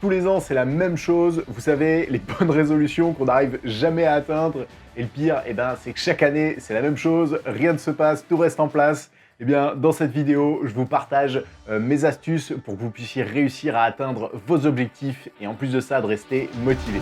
tous les ans, c'est la même chose. Vous savez, les bonnes résolutions qu'on n'arrive jamais à atteindre. Et le pire, c'est que chaque année, c'est la même chose. Rien ne se passe, tout reste en place. Eh bien, dans cette vidéo, je vous partage mes astuces pour que vous puissiez réussir à atteindre vos objectifs et en plus de ça, de rester motivé.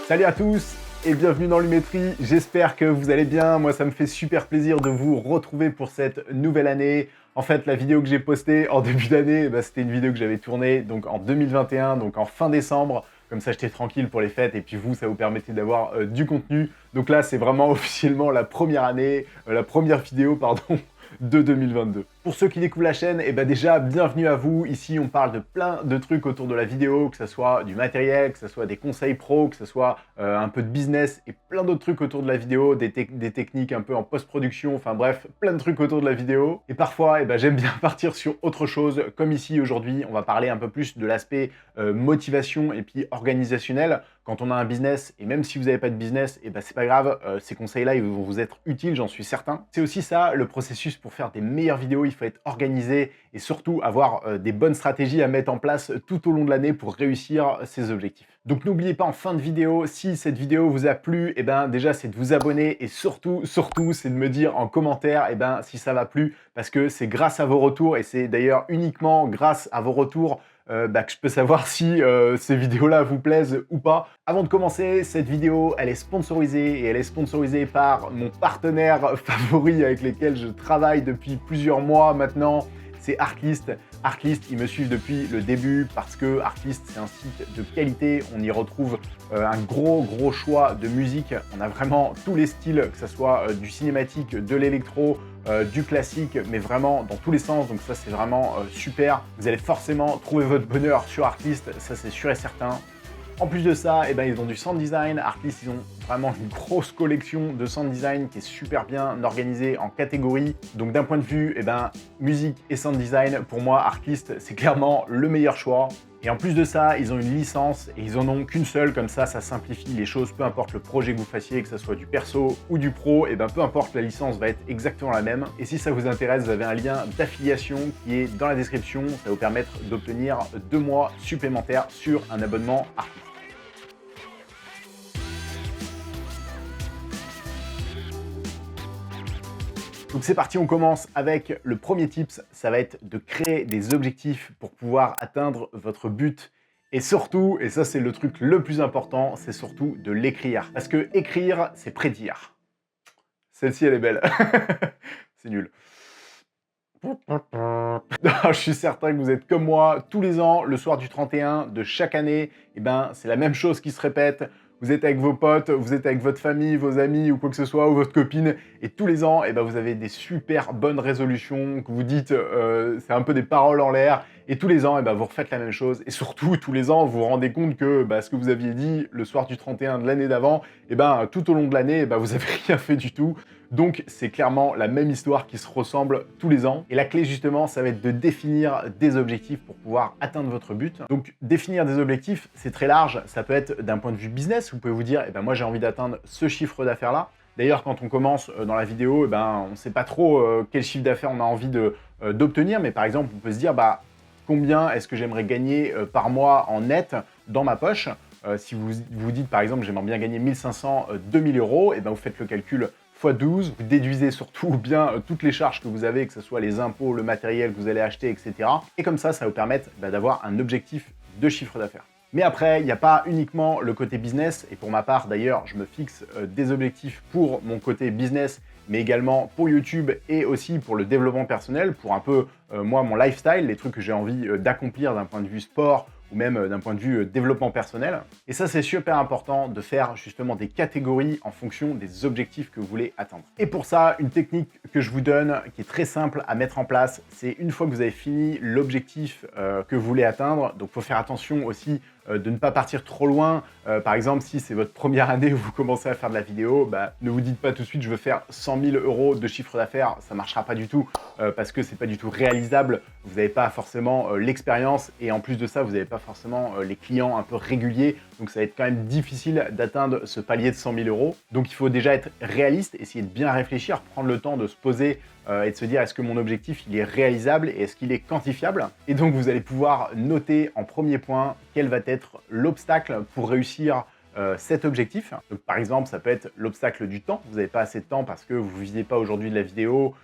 Salut à tous et bienvenue dans Lumétrie. J'espère que vous allez bien. Moi, ça me fait super plaisir de vous retrouver pour cette nouvelle année. En fait, la vidéo que j'ai postée en début d'année, c'était une vidéo que j'avais tournée donc en 2021, donc en fin décembre. Comme ça, j'étais tranquille pour les fêtes et puis vous, ça vous permettait d'avoir du contenu. Donc là, c'est vraiment officiellement la première année, la première vidéo, pardon, de 2022. Pour ceux qui découvrent la chaîne, déjà, bienvenue à vous. Ici, on parle de plein de trucs autour de la vidéo, que ce soit du matériel, que ce soit des conseils pro, que ce soit un peu de business et plein d'autres trucs autour de la vidéo, des techniques un peu en post-production, enfin bref, plein de trucs autour de la vidéo. Et parfois, j'aime bien partir sur autre chose, comme ici aujourd'hui, on va parler un peu plus de l'aspect motivation et puis organisationnel. Quand on a un business, et même si vous n'avez pas de business, c'est pas grave, ces conseils-là, ils vont vous être utiles, j'en suis certain. C'est aussi ça, le processus pour faire des meilleures vidéos. Il faut être organisé et surtout avoir des bonnes stratégies à mettre en place tout au long de l'année pour réussir ses objectifs. Donc n'oubliez pas en fin de vidéo, si cette vidéo vous a plu, déjà c'est de vous abonner et surtout c'est de me dire en commentaire si ça va plu, parce que c'est grâce à vos retours et c'est d'ailleurs uniquement grâce à vos retours que je peux savoir si ces vidéos-là vous plaisent ou pas. Avant de commencer, cette vidéo, elle est sponsorisée et elle est sponsorisée par mon partenaire favori avec lequel je travaille depuis plusieurs mois maintenant. C'est Artlist. Artlist, ils me suivent depuis le début parce que Artlist, c'est un site de qualité. On y retrouve un gros choix de musique. On a vraiment tous les styles, que ce soit du cinématique, de l'électro, du classique, mais vraiment dans tous les sens. Donc ça, c'est vraiment super. Vous allez forcément trouver votre bonheur sur Artlist, ça c'est sûr et certain. En plus de ça, ils ont du sound design. Artlist, ils ont vraiment une grosse collection de sound design qui est super bien organisée en catégories. Donc d'un point de vue musique et sound design, pour moi, Artlist, c'est clairement le meilleur choix. Et en plus de ça, ils ont une licence et ils en ont qu'une seule, comme ça simplifie les choses, peu importe le projet que vous fassiez, que ce soit du perso ou du pro, peu importe, la licence va être exactement la même. Et si ça vous intéresse, vous avez un lien d'affiliation qui est dans la description, ça va vous permettre d'obtenir 2 mois supplémentaires sur un abonnement Artlist. Donc c'est parti, on commence avec le premier tips, ça va être de créer des objectifs pour pouvoir atteindre votre but. Et surtout, et ça c'est le truc le plus important, c'est surtout de l'écrire. Parce que écrire, c'est prédire. Celle-ci, elle est belle. C'est nul. Je suis certain que vous êtes comme moi, tous les ans, le soir du 31 de chaque année, c'est la même chose qui se répète. Vous êtes avec vos potes, vous êtes avec votre famille, vos amis ou quoi que ce soit, ou votre copine, et tous les ans, vous avez des super bonnes résolutions que vous dites, c'est un peu des paroles en l'air, et tous les ans, vous refaites la même chose, et surtout, tous les ans, vous vous rendez compte que ce que vous aviez dit le soir du 31 de l'année d'avant, tout au long de l'année, vous avez rien fait du tout. Donc, c'est clairement la même histoire qui se ressemble tous les ans. Et la clé, justement, ça va être de définir des objectifs pour pouvoir atteindre votre but. Donc, définir des objectifs, c'est très large. Ça peut être d'un point de vue business. Vous pouvez vous dire, moi, j'ai envie d'atteindre ce chiffre d'affaires-là. D'ailleurs, quand on commence dans la vidéo, on ne sait pas trop quel chiffre d'affaires on a envie d'obtenir. Mais par exemple, on peut se dire, combien est-ce que j'aimerais gagner par mois en net dans ma poche. Si vous vous dites, par exemple, j'aimerais bien gagner 1500, 2000 euros, vous faites le calcul x 12, vous déduisez surtout bien toutes les charges que vous avez, que ce soit les impôts, le matériel que vous allez acheter, etc. Et comme ça va vous permettre d'avoir un objectif de chiffre d'affaires. Mais après, il n'y a pas uniquement le côté business, et pour ma part d'ailleurs, je me fixe des objectifs pour mon côté business, mais également pour YouTube et aussi pour le développement personnel, pour un peu, moi, mon lifestyle, les trucs que j'ai envie d'accomplir d'un point de vue sport, ou même d'un point de vue développement personnel. Et ça, c'est super important de faire justement des catégories en fonction des objectifs que vous voulez atteindre. Et pour ça, une technique que je vous donne, qui est très simple à mettre en place, c'est une fois que vous avez fini l'objectif que vous voulez atteindre, donc il faut faire attention aussi de ne pas partir trop loin. Par exemple, si c'est votre première année où vous commencez à faire de la vidéo, bah, ne vous dites pas tout de suite je veux faire 100 000 € de chiffre d'affaires, ça ne marchera pas du tout parce que c'est pas du tout réalisable. Vous n'avez pas forcément l'expérience et en plus de ça, vous n'avez pas forcément les clients un peu réguliers. Donc ça va être quand même difficile d'atteindre ce palier de 100 000 €. Donc il faut déjà être réaliste, essayer de bien réfléchir, prendre le temps de se poser et de se dire est-ce que mon objectif il est réalisable et est-ce qu'il est quantifiable. Et donc vous allez pouvoir noter en premier point quel va être l'obstacle pour réussir cet objectif. Donc, par exemple, ça peut être l'obstacle du temps. Vous n'avez pas assez de temps parce que vous ne visez pas aujourd'hui de la vidéo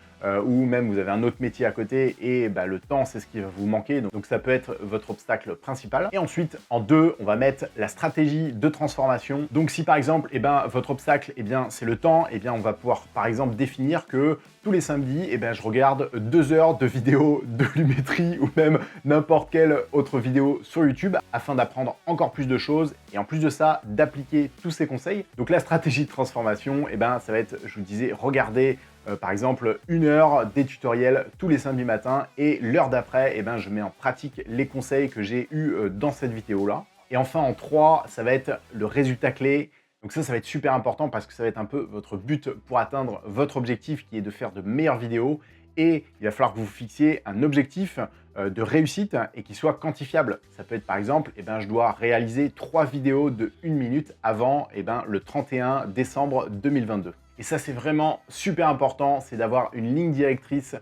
ou même vous avez un autre métier à côté et bah, le temps, c'est ce qui va vous manquer. Donc ça peut être votre obstacle principal. Et ensuite, en deux, on va mettre la stratégie de transformation. Donc si par exemple, votre obstacle, c'est le temps, on va pouvoir par exemple définir que tous les samedis, je regarde 2 heures de vidéos de Lumétrie ou même n'importe quelle autre vidéo sur YouTube afin d'apprendre encore plus de choses et en plus de ça, d'appliquer tous ces conseils. Donc la stratégie de transformation, ça va être, je vous disais, regarder par exemple 1 heure des tutoriels tous les samedis matins et l'heure d'après, je mets en pratique les conseils que j'ai eus dans cette vidéo-là. Et enfin, en 3, ça va être le résultat clé. Donc ça va être super important parce que ça va être un peu votre but pour atteindre votre objectif qui est de faire de meilleures vidéos. Et il va falloir que vous fixiez un objectif de réussite et qui soit quantifiable. Ça peut être par exemple, je dois réaliser 3 vidéos de 1 minute avant le 31 décembre 2022. Et ça, c'est vraiment super important, c'est d'avoir une ligne directrice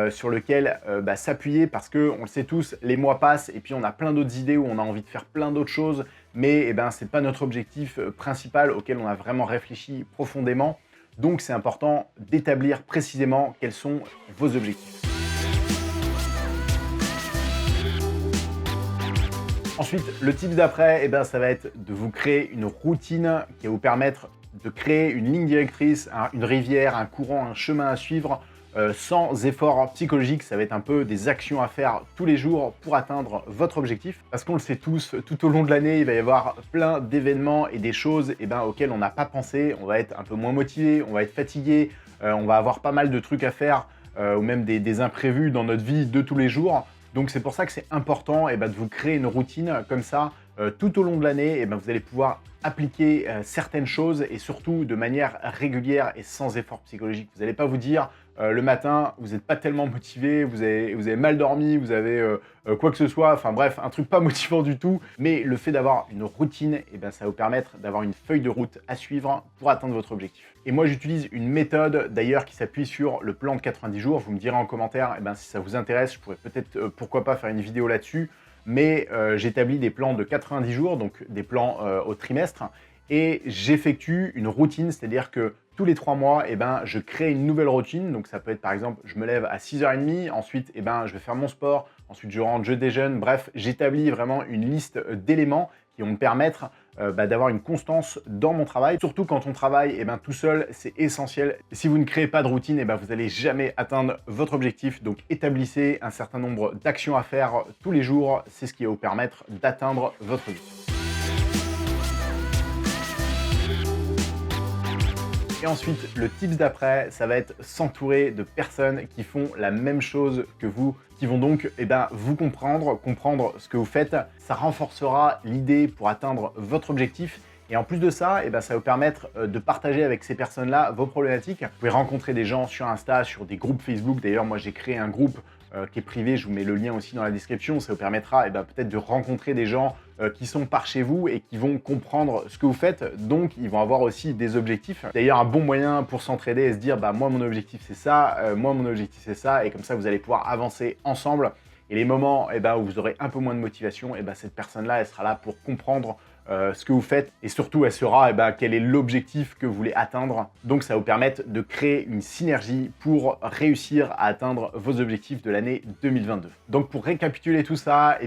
sur lequel s'appuyer parce que on le sait tous, les mois passent et puis on a plein d'autres idées où on a envie de faire plein d'autres choses, mais c'est pas notre objectif principal auquel on a vraiment réfléchi profondément. Donc c'est important d'établir précisément quels sont vos objectifs. Ensuite, le tip d'après, ça va être de vous créer une routine qui va vous permettre de créer une ligne directrice, une rivière, un courant, un chemin à suivre sans effort psychologique. Ça va être un peu des actions à faire tous les jours pour atteindre votre objectif. Parce qu'on le sait tous, tout au long de l'année, il va y avoir plein d'événements et des choses auxquelles on n'a pas pensé. On va être un peu moins motivé, on va être fatigué, on va avoir pas mal de trucs à faire ou même des imprévus dans notre vie de tous les jours. Donc c'est pour ça que c'est important de vous créer une routine comme ça tout au long de l'année. Vous allez pouvoir appliquer certaines choses et surtout de manière régulière et sans effort psychologique. Vous n'allez pas vous dire le matin, vous n'êtes pas tellement motivé, vous avez mal dormi, vous avez quoi que ce soit, enfin bref, un truc pas motivant du tout. Mais le fait d'avoir une routine, ça va vous permettre d'avoir une feuille de route à suivre pour atteindre votre objectif. Et moi, j'utilise une méthode d'ailleurs qui s'appuie sur le plan de 90 jours. Vous me direz en commentaire si ça vous intéresse, je pourrais peut-être, pourquoi pas, faire une vidéo là-dessus. Mais j'établis des plans de 90 jours, donc des plans au trimestre, et j'effectue une routine, c'est-à-dire que tous les 3 mois, je crée une nouvelle routine. Donc ça peut être par exemple, je me lève à 6h30, ensuite je vais faire mon sport, ensuite je rentre, je déjeune, bref, j'établis vraiment une liste d'éléments qui vont me permettre d'avoir une constance dans mon travail. Surtout quand on travaille tout seul, c'est essentiel. Et si vous ne créez pas de routine, vous n'allez jamais atteindre votre objectif. Donc établissez un certain nombre d'actions à faire tous les jours. C'est ce qui va vous permettre d'atteindre votre but. Et ensuite, le tips d'après, ça va être s'entourer de personnes qui font la même chose que vous, qui vont donc vous comprendre ce que vous faites. Ça renforcera l'idée pour atteindre votre objectif. Et en plus de ça, ça va vous permettre de partager avec ces personnes-là vos problématiques. Vous pouvez rencontrer des gens sur Insta, sur des groupes Facebook. D'ailleurs, moi, j'ai créé un groupe qui est privé. Je vous mets le lien aussi dans la description. Ça vous permettra peut-être de rencontrer des gens qui sont par chez vous et qui vont comprendre ce que vous faites. Donc, ils vont avoir aussi des objectifs. D'ailleurs, un bon moyen pour s'entraider et se dire moi, mon objectif, c'est ça. Moi, mon objectif, c'est ça. Et comme ça, vous allez pouvoir avancer ensemble. Et les moments où vous aurez un peu moins de motivation, cette personne-là, elle sera là pour comprendre ce que vous faites et surtout elle saura quel est l'objectif que vous voulez atteindre. Donc ça va vous permettre de créer une synergie pour réussir à atteindre vos objectifs de l'année 2022. Donc pour récapituler tout ça,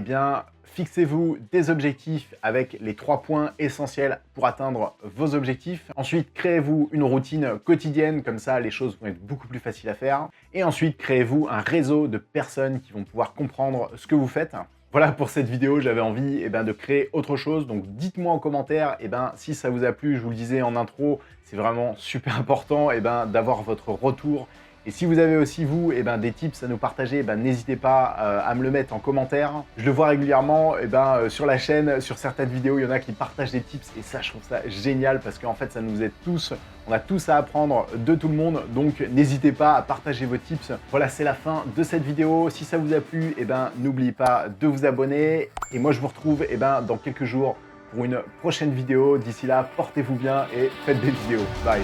fixez-vous des objectifs avec les 3 points essentiels pour atteindre vos objectifs. Ensuite, créez-vous une routine quotidienne, comme ça les choses vont être beaucoup plus faciles à faire. Et ensuite, créez-vous un réseau de personnes qui vont pouvoir comprendre ce que vous faites. Voilà pour cette vidéo, j'avais envie de créer autre chose, donc dites-moi en commentaire si ça vous a plu. Je vous le disais en intro, c'est vraiment super important d'avoir votre retour Et si vous avez aussi, vous, des tips à nous partager, n'hésitez pas à me le mettre en commentaire. Je le vois régulièrement sur la chaîne, sur certaines vidéos, il y en a qui partagent des tips et ça, je trouve ça génial parce qu'en fait, ça nous aide tous. On a tous à apprendre de tout le monde, donc n'hésitez pas à partager vos tips. Voilà, c'est la fin de cette vidéo. Si ça vous a plu, n'oubliez pas de vous abonner. Et moi, je vous retrouve dans quelques jours pour une prochaine vidéo. D'ici là, portez-vous bien et faites des vidéos. Bye.